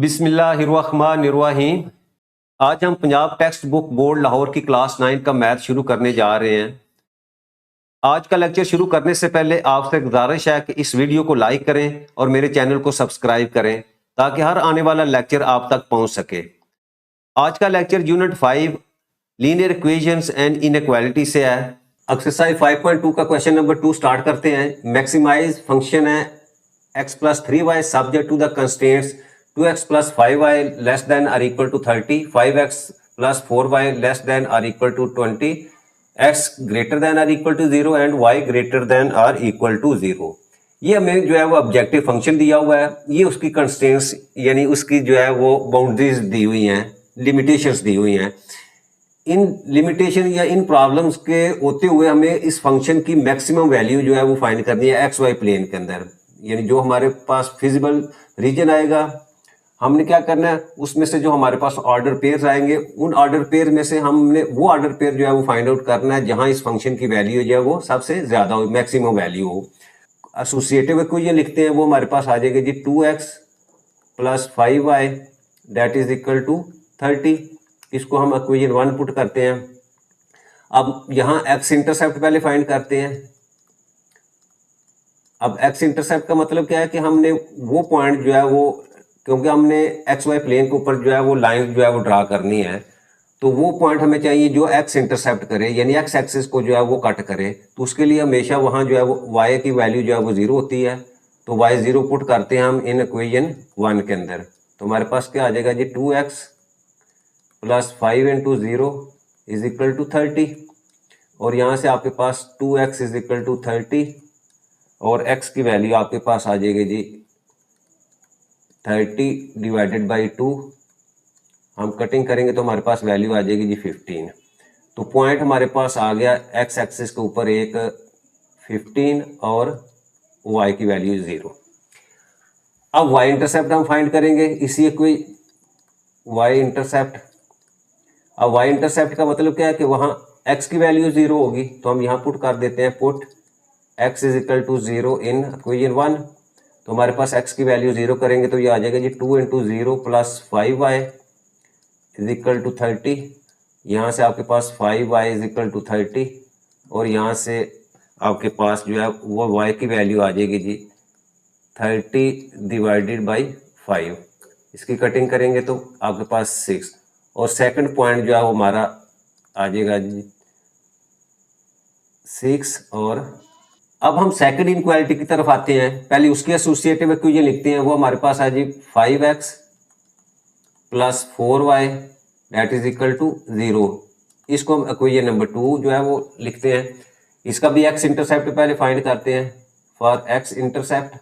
बिस्मिल्लाहिर्रहमानिर्रहीम। आज हम Punjab text book board Lahore की क्लास 9 का मैथ शुरू करने जा रहे हैं। आज का लेक्चर शुरू करने से पहले आपसे गुजारिश है कि इस वीडियो को लाइक करें और मेरे चैनल को सब्सक्राइब करें ताकि हर आने वाला लेक्चर आप तक पहुंच सके। आज का lecture unit 5 linear equations and inequality से है। एक्सरसाइज 5.2 का क्वेश्चन नंबर 2 स्टार्ट करते हैं। मैक्सिमाइज फंक्शन है x plus 3y subject to the constraints 2x plus 5y less than or equal to 30, 5x plus 4y less than or equal to 20, x greater than or equal to 0 and y greater than or equal to 0। ये हमें जो है वो objective function दिया हुआ है, ये उसकी कंस्ट्रेंट्स यानी उसकी जो है वो बाउंड्रीज दी हुई हैं, लिमिटेशंस दी हुई हैं। इन लिमिटेशन या इन प्रॉब्लम्स के होते हुए हमें इस फंक्शन की मैक्सिमम वैल्यू जो है वो फाइंड करनी है एक्स वाई प्लेन के अंदर, यानी जो हमारे पास फिजिबल रीजन आएगा हमने क्या करना है, उसमें से जो हमारे पास ऑर्डर पेयर्स आएंगे उन ऑर्डर पेयर में से हमने वो ऑर्डर पेयर जो है वो फाइंड आउट करना है जहां इस फंक्शन की वैल्यू जो है वो सबसे ज्यादा हो, मैक्सिमम वैल्यू हो। एसोसिएटिव इक्वेशन लिखते हैं, वो हमारे पास आ जाएगा जी 2x plus 5y that is equal to 30। इसको हम इक्वेशन 1 पुट करते हैं। अब यहाँ x इंटरसेप्ट पहले फाइंड करते हैं। अब x इंटरसेप्ट का मतलब क्या है कि हमने वो पॉइंट जो है वो, क्योंकि हमने एक्स वाई प्लेन के ऊपर जो है वो लाइन जो है वो ड्रा करनी है, तो वो पॉइंट हमें चाहिए जो x इंटरसेप्ट करे, यानी x एक्सिस को जो है वो कट करे। तो उसके लिए हमेशा वहाँ जो है वो y की वैल्यू जो है वो 0 होती है, तो y 0 पुट करते हैं हम इन इक्वेशन 1 के अंदर। तो हमारे पास क्या आ जाएगा जी 2x plus 5 into 0 is equal to 30, और यहाँ से आपके पास 2x इज इक्वल टू 30 और x की वैल्यू आपके पास आ जाएगी जी 30 डिवाइडेड बाई 2। हम कटिंग करेंगे तो हमारे पास वैल्यू आ जाएगी जी 15। तो पॉइंट हमारे पास आ गया x एक्सिस के ऊपर एक 15 और y की वैल्यू 0। अब y इंटरसेप्ट हम फाइंड करेंगे इसी कोई y इंटरसेप्ट। अब y इंटरसेप्ट का मतलब क्या है कि वहाँ x की वैल्यू 0 होगी, तो हम यहाँ पुट कर देते हैं put x is equal to 0 in equation 1। तो हमारे पास x की वैल्यू 0 करेंगे तो ये आ जाएगा जी 2 into 0 plus 5y is equal to 30। यहाँ से आपके पास 5y इज इक्वल टू 30 और यहाँ से आपके पास जो है वो y की वैल्यू आ जाएगी जी 30 डिवाइडेड बाई 5। इसकी कटिंग करेंगे तो आपके पास 6 और सेकंड पॉइंट जो है वो हमारा आ जाएगा जी 6। और अब हम सेकंड इनक्वालिटी की तरफ आते हैं। पहले उसकी एसोसिएटिव इक्वेशन लिखते हैं, वो हमारे पास आ जी 5x plus 4y that is equal to 0। इसको हम इक्वेशन नंबर 2 जो है वो लिखते हैं। इसका भी x इंटरसेप्ट पहले फाइंड करते हैं। फॉर x इंटरसेप्ट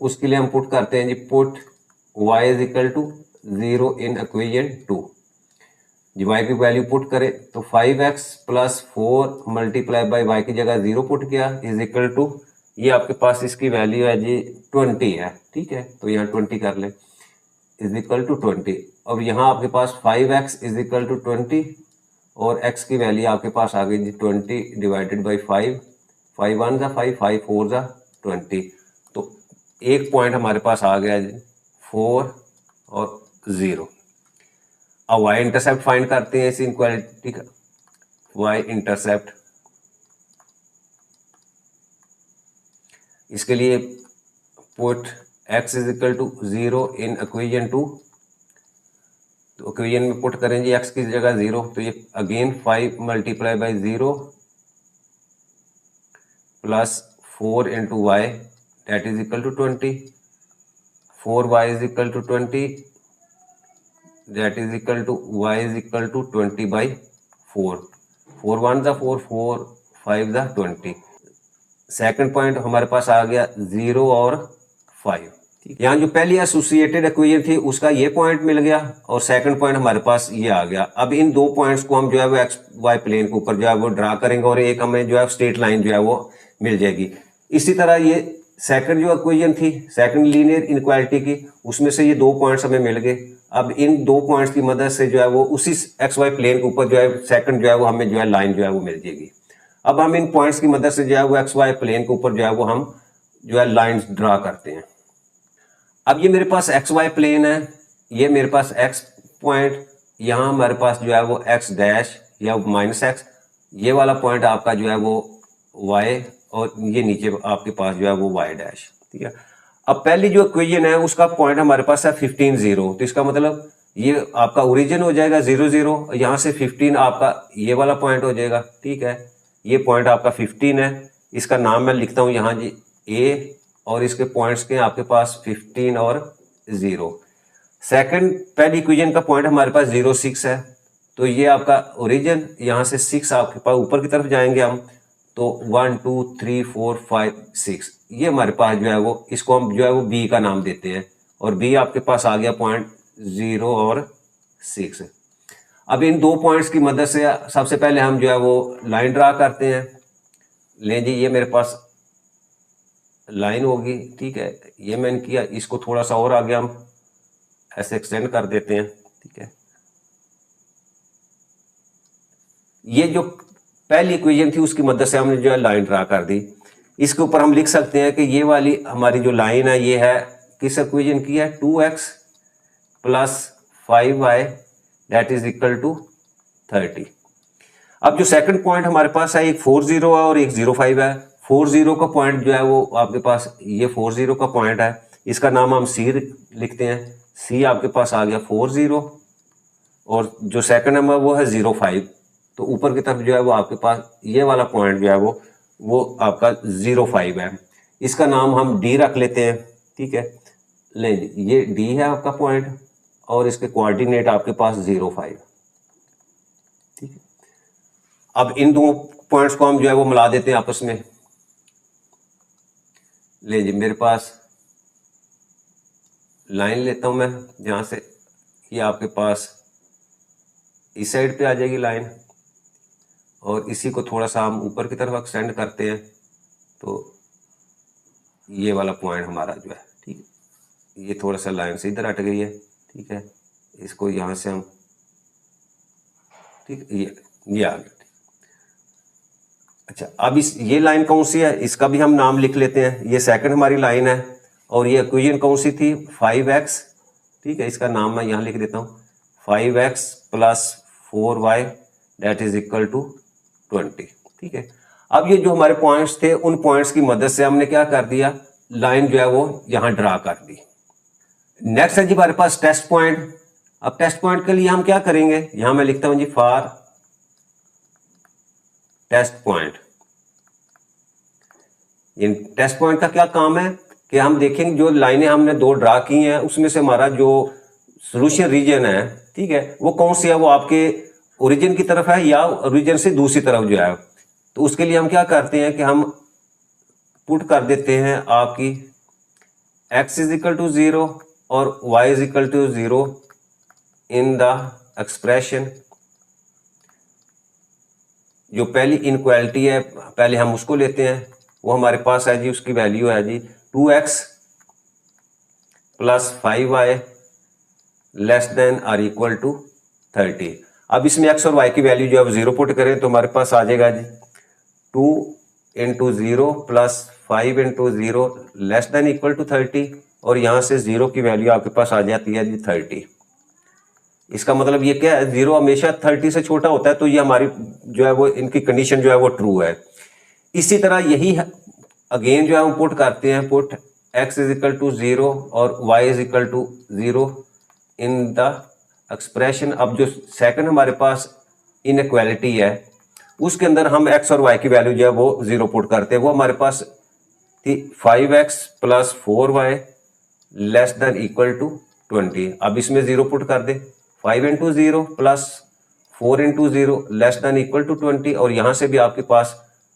उसके लिए हम पुट करते हैं जी put y is equal to 0 in equation 2। जी y की वैल्यू पुट करें तो 5x plus 4 multiply by y की जगह 0 पुट किया इज इक्वल टू, ये आपके पास इसकी वैल्यू है जी 20 है, ठीक है, तो यहाँ 20 कर ले इज इक्वल टू 20। अब यहाँ आपके पास 5x इज इक्वल टू 20 और x की वैल्यू आपके पास आ गई जी 20 डिवाइडेड बाई 5। 5 1 जा 5, 5 4 जा 20। तो एक पॉइंट हमारे पास आ गया जी 4 और 0। अब y इंटरसेप्ट फाइंड करते हैं इस इनक्वालिटी का। y इंटरसेप्ट इसके लिए put x is equal to 0 in equation 2। तो इक्वेशन में पुट करेंगे x की जगह 0, तो ये again 5 multiply by 0 plus 4 into y that is equal to 20। 4y is equal to 20 that is equal to y is equal to 20 by 4। 4 1 जा 4, 4 5 जा 20। Second point हमारे पास आ गया 0 और 5। यहाँ जो पहली एसोसिएटेड इक्वेशन थी उसका ये पॉइंट मिल गया और सेकंड पॉइंट हमारे पास ये आ गया। अब इन दो पॉइंट्स को हम जो है वो एक्स वाई प्लेन के ऊपर जो है वो ड्रा करेंगे और एक हमें जो है स्ट्रेट लाइन जो है वो मिल जाएगी। इसी तरह ये सेकंड जो इक्वेशन थी सेकंड लीनियर इनक्वालिटी की, उसमें से ये दो पॉइंट्स हमें मिल गए। अब इन दो पॉइंट्स की मदद से जो है वो उसी एक्स वाई प्लेन के ऊपर जो है सेकंड जो है वो हमें जो है लाइन जो है वो मिल जाएगी। अब हम इन पॉइंट्स की मदद से जो है वो एक्स वाई प्लेन के ऊपर जो है वो हम जो है लाइंस ड्रा करते हैं। अब ये मेरे पास एक्स वाई प्लेन है, ये मेरे पास एक्स पॉइंट, यहाँ हमारे पास जो है वो एक्स डैश या माइनस एक्स, ये वाला पॉइंट आपका जो है वो वाई, और ये नीचे आपके पास जो है वो वाई डैश। ठीक है, अब पहली जो इक्वेशन है उसका पॉइंट हमारे पास है 15 0, तो इसका मतलब ये आपका ओरिजिन हो जाएगा 0 0, यहाँ से 15 आपका ये वाला पॉइंट हो जाएगा। ठीक है, ये पॉइंट आपका 15 है, इसका नाम मैं लिखता हूँ यहाँ जी ए, और इसके पॉइंट्स के आपके पास 15 और 0। सेकंड पहली इक्वेशन का पॉइंट हमारे पास 0 6 है, तो ये आपका ओरिजिन, यहाँ से 6 आपके पास ऊपर की तरफ जाएंगे हम, तो 1 2 3 4 5 6, ये हमारे पास जो है वो, इसको हम जो है वो बी का नाम देते हैं, और बी आपके पास आ गया पॉइंट 0 और 6। अब इन दो पॉइंट्स की मदद से सबसे पहले हम जो है वो लाइन ड्रा करते हैं। लें जी, ये मेरे पास लाइन होगी। ठीक है, ये मैंने किया, इसको थोड़ा सा और आगे हम ऐसे एक्सटेंड कर देते हैं। ठीक है, ये जो पहली इक्वेशन थी उसकी मदद से हमने जो है लाइन ड्रा कर दी। इसके ऊपर हम लिख सकते हैं कि ये वाली हमारी जो लाइन है ये है किस इक्वेशन की है, 2x plus 5y that is equal to 30। अब जो सेकंड पॉइंट हमारे पास है, एक 40 है और एक 05 है। 40 का पॉइंट जो है वो आपके पास, ये 40 का पॉइंट है, इसका नाम हम सी लिखते हैं। सी आपके पास आ गया 40, और जो सेकंड नंबर वो है 05, तो ऊपर की तरफ जो है वो आपके पास ये वाला पॉइंट जो है वो आपका 05 है, इसका नाम हम डी रख लेते हैं। ठीक है, ले ये डी है आपका पॉइंट, और इसके कोऑर्डिनेट आपके पास 05। ठीक है, अब इन दो पॉइंट्स को हम जो है वो मिला देते हैं आपस में। ले जी, मेरे पास लाइन लेता हूं मैं, जहां से ये आपके पास इस साइड पे आ जाएगी लाइन, और इसी को थोड़ा सा हम ऊपर की तरफ एक्सटेंड करते हैं, तो ये वाला पॉइंट हमारा जो है, ठीक है, ये थोड़ा सा लाइन से इधर हट गई है। ठीक है, इसको यहाँ से हम, ठीक, ये आ गया। अच्छा, अब ये लाइन कौन सी है, इसका भी हम नाम लिख लेते हैं। ये सेकंड हमारी लाइन है, और ये इक्वेशन कौन सी थी, 5x। ठीक है, इसका नाम मैं यहाँ लिख देता हूँ, 5x plus 4y that is equal to 20। ठीक है, अब ये जो हमारे पॉइंट्स थे, उन पॉइंट्स की मदद से हमने क्या कर दिया, लाइन जो है वो यहाँ ड्रा कर दी। नेक्स्ट है जी हमारे पास टेस्ट पॉइंट। अब टेस्ट पॉइंट के लिए हम क्या करेंगे, यहां मैं लिखता हूं जी फॉर टेस्ट पॉइंट। इन टेस्ट पॉइंट का क्या काम है कि हम देखेंगे जो लाइनें हमने दो ड्रा की हैं उसमें से हमारा जो सोल्यूशन रीजन है, ठीक है, वो कौन सी है, वो आपके ओरिजिन की तरफ है या ओरिजिन से दूसरी तरफ जो है। तो उसके लिए हम क्या करते हैं कि हम पुट कर देते हैं आपकी x इज इक्वल टू 0 और y is equal to 0 in the expression. जो पहली इनक्वालिटी है पहले हम उसको लेते हैं, वो हमारे पास है जी, उसकी वैल्यू है जी 2x plus 5y less than or equal to 30। अब इसमें x और y की वैल्यू जो है 0 पुट करें तो हमारे पास आ जाएगा जी 2 into 0 plus 5 into 0 less than equal to 30, और यहाँ से 0 की वैल्यू आपके पास आ जाती है जी 30। इसका मतलब ये क्या है, 0 हमेशा 30 से छोटा होता है, तो ये हमारी जो है वो इनकी कंडीशन जो है वो ट्रू है। इसी तरह यही अगेन जो है हम पुट करते हैं, put x is equal to 0 और y is equal to 0 in the expression. अब जो सेकंड हमारे पास इनइक्वालिटी है उसके अंदर हम x और y की वैल्यू जो है वो 0 पुट करते हैं, वो हमारे पास थी 5x plus 4y less than equal to 20। अब इसमें 0 पुट कर दे, 5 into 0 plus 4 into 0 less than equal to 20, और यहाँ से भी आपके पास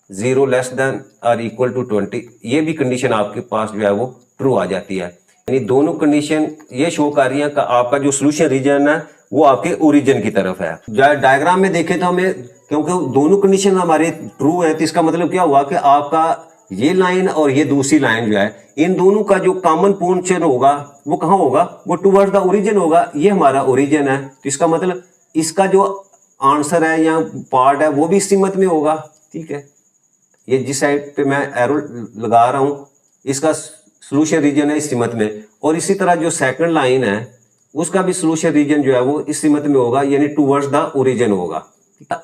0 लेस देन और इक्वल टू 20, ये भी कंडीशन आपके पास जो है वो ट्रू आ जाती है। यानी दोनों कंडीशन ये शो कर रही है कि आपका जो सोल्यूशन रीजन है वो आपके ओरिजिन की तरफ है। डायग्राम में देखें तो हमें, क्योंकि दोनों कंडीशन हमारे ट्रू है, तो इसका मतलब क्या हुआ कि आपका ये लाइन और ये दूसरी लाइन जो है, इन दोनों का जो कॉमन पोर्शन होगा वो कहाँ होगा, वो टुवर्ड्स द ओरिजिन होगा। ये हमारा ओरिजिन है, तो इसका मतलब इसका जो आंसर है या पार्ट है वो भी इसी मत में होगा। ठीक है, ये जिस साइड पे मैं एरो लगा रहा हूं इसका सोल्यूशन रीजन है इस सीमत में, और इसी तरह जो सेकंड लाइन है उसका भी सोल्यूशन रीजन जो है वो इस सीमत में होगा, यानी टूवर्ड्स द ओरिजिन होगा।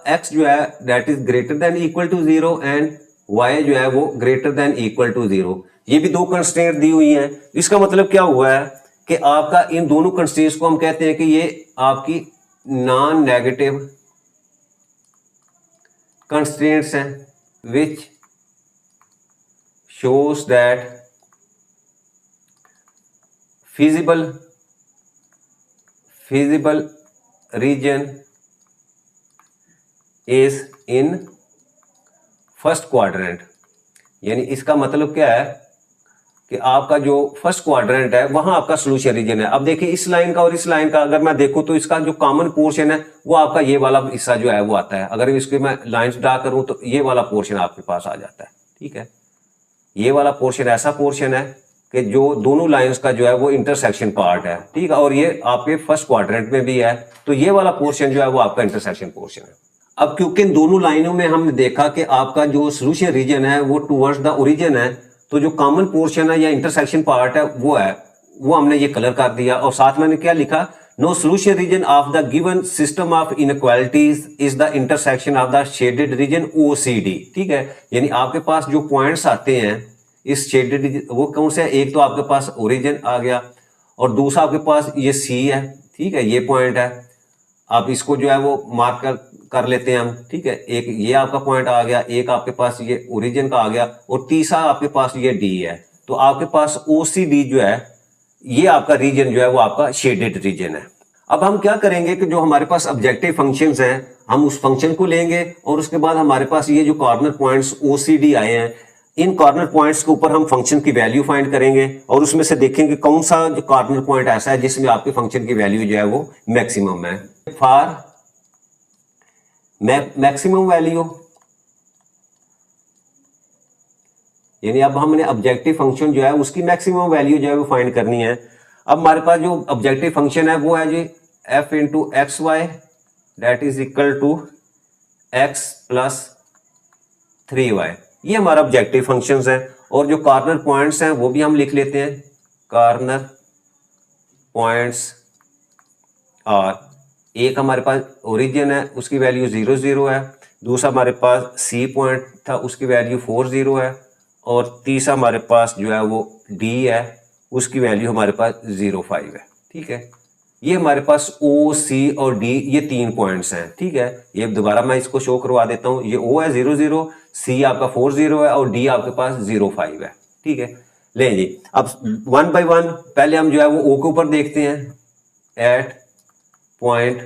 एक्स जो है that is greater than equal to 0 and y जो है वो ग्रेटर देन इक्वल टू 0। ये भी दो कंस्ट्रेंट दी हुई हैं। इसका मतलब क्या हुआ है कि आपका इन दोनों कंस्ट्रेंट्स को हम कहते हैं कि ये आपकी नॉन नेगेटिव कंस्ट्रेंट्स हैं, विच shows that feasible region is in first quadrant. यानी इसका मतलब क्या है कि आपका जो फर्स्ट क्वाड्रेंट है वहां आपका सोल्यूशन रीजन है। अब देखिए इस लाइन का और इस लाइन का अगर मैं देखूं तो इसका जो कॉमन पोर्शन है वो आपका ये वाला हिस्सा जो है वो आता है। अगर इसके मैं लाइंस ड्रा करूं तो ये वाला पोर्शन आपके पास आ जाता है। ठीक है, ये वाला पोर्शन ऐसा पोर्शन है कि जो दोनों लाइंस का जो है वो इंटरसेक्शन पार्ट है। ठीक है, और ये आपके फर्स्ट क्वाड्रेंट में भी है, तो ये वाला पोर्शन जो है वो आपका इंटरसेक्शन पोर्शन है। अब क्योंकि इन दोनों लाइनों में हमने देखा कि आपका जो सोल्यूशन रीजन है वो टुवर्ड्स द ओरिजिन है, तो जो कॉमन पोर्शन है या इंटरसेक्शन पार्ट है वो हमने ये कलर कर दिया। और साथ मैंने क्या लिखा, no solution region of the given system of inequalities is the intersection of the shaded region OCD। ठीक है, यानी आपके पास जो पॉइंट्स आते हैं इस शेडेड वो कौन से, एक तो आपके पास ओरिजिन आ गया और दूसरा आपके पास ये C है। ठीक है, ये पॉइंट है, आप इसको जो है वो मार्क कर लेते हैं हम। ठीक है, एक ये आपका पॉइंट आ गया, एक आपके पास ये ओरिजिन का आ गया और तीसरा आपके पास ये D है। तो आपके पास OCD जो है ये आपका रीजन जो है वो आपका शेडेड रीजन है। अब हम क्या करेंगे कि जो हमारे पास ऑब्जेक्टिव फंक्शंस हैं हम उस फंक्शन को लेंगे और उसके बाद हमारे पास ये जो कॉर्नर पॉइंट्स OCD आए हैं इन कॉर्नर पॉइंट्स के ऊपर हम फंक्शन की वैल्यू फाइंड करेंगे और उसमें से देखेंगे कौन सा जो कॉर्नर पॉइंट ऐसा है जिसमें आपके फंक्शन की वैल्यू जो है वो मैक्सिमम है। फॉर मैक्सिमम वैल्यू, यानी अब हमने ऑब्जेक्टिव फंक्शन जो है उसकी मैक्सिमम वैल्यू जो है वो फाइंड करनी है। अब हमारे पास जो ऑब्जेक्टिव फंक्शन है वो है जी f into x y that is equal to x plus 3y। ये हमारा ऑब्जेक्टिव फंक्शंस है और जो कॉर्नर पॉइंट्स हैं वो भी हम लिख लेते हैं। कॉर्नर पॉइंट्स और एक हमारे पास ओरिजिन है उसकी वैल्यू 0 0 है, दूसरा हमारे पास C पॉइंट था उसकी वैल्यू 4 0 है और तीसरा हमारे पास जो है वो D है उसकी वैल्यू हमारे पास 0 5 है। ठीक है, ये हमारे पास O, C और D ये तीन पॉइंट्स हैं। ठीक है, ये दोबारा मैं इसको शो करवा देता हूँ। ये O है 0 0, C आपका 4 0 है और D आपके पास 0 5 है। ठीक है, ले जी अब वन बाय वन पहले हम जो है वो O के ऊपर देखते हैं। एट पॉइंट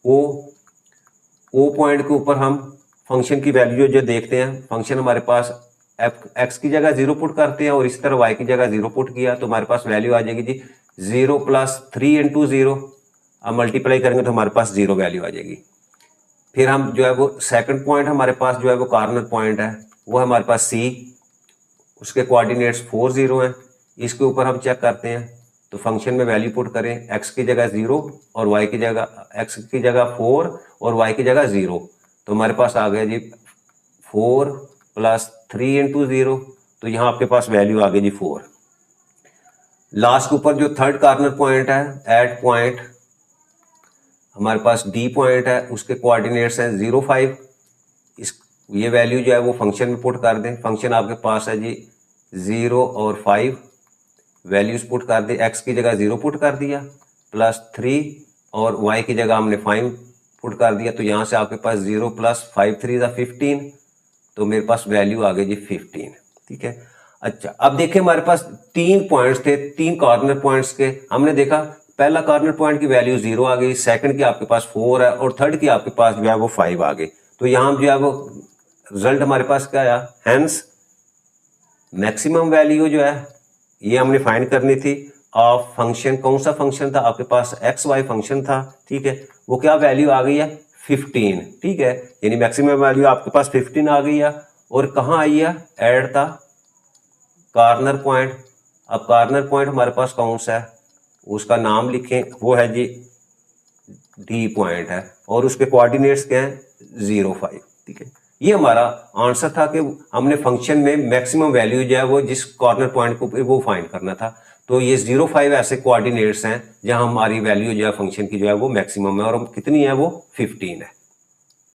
O पॉइंट के ऊपर हम फंक्शन की वैल्यू जो देखते हैं, फंक्शन हमारे पास x की जगह 0 पुट करते हैं और इसी तरह y की जगह 0 पुट किया तो हमारे पास वैल्यू आ जाएगी जी 0 प्लस 3 इंटू 0। अब मल्टीप्लाई करेंगे तो हमारे पास 0 वैल्यू आ जाएगी। फिर हम जो है वो सेकंड पॉइंट हमारे पास जो है वो कॉर्नर पॉइंट है वो हमारे पास C, उसके कोऑर्डिनेट्स 4 0 हैं। इसके ऊपर हम चेक करते हैं तो फंक्शन में वैल्यू पुट करें, x की जगह 0 और y की जगह x की जगह 4 और y की जगह 0 तो हमारे पास आ गया जी 4 प्लस 3 इंटू 0। तो यहाँ आपके पास वैल्यू आ गई जी 4। लास्ट के ऊपर जो थर्ड कॉर्नर पॉइंट है एट पॉइंट हमारे पास D पॉइंट है उसके कोऑर्डिनेट्स हैं 0 5। ये वैल्यू जो है वो फंक्शन में पुट कर दें। फंक्शन आपके पास है जी 0 और 5, वैल्यूज पुट कर दें। x की जगह 0 पुट कर दिया प्लस 3 और y की जगह हमने 5 पुट कर दिया तो यहाँ से आपके पास 0 प्लस 5 3 = 15 तो मेरे पास वैल्यू आ गई जी 15। ठीक है, अच्छा अब देखें हमारे पास तीन पॉइंट्स थे, तीन कॉर्नर पॉइंट्स के। हमने देखा पहला कॉर्नर पॉइंट की वैल्यू 0 आ गई, सेकंड की आपके पास 4 है और थर्ड की आपके पास जो है वो 5 आ गई। तो यहाँ जो है वो रिजल्ट हमारे पास क्या आया, हेंस मैक्सिमम वैल्यू जो है ये हमने फाइंड करनी थी ऑफ फंक्शन। कौन सा फंक्शन था आपके पास, एक्स वाई फंक्शन था। ठीक है, वो क्या वैल्यू आ गई है 15। ठीक है, यानी मैक्सिमम वैल्यू आपके पास 15 आ गई है और कहाँ आई है, एट द कॉर्नर पॉइंट। अब कॉर्नर पॉइंट हमारे पास कौन सा है, उसका नाम लिखें, वो है जी D पॉइंट है और उसके कोऑर्डिनेट्स क्या हैं 0 5। ठीक है, ये हमारा आंसर था कि हमने फंक्शन में मैक्सिमम वैल्यू जो है वो जिस कॉर्नर पॉइंट को वो फाइंड करना था। तो ये 0,5 ऐसे कोऑर्डिनेट्स हैं जहां हमारी वैल्यू जो है फंक्शन की जो है वो मैक्सिमम है और कितनी है वो 15 है।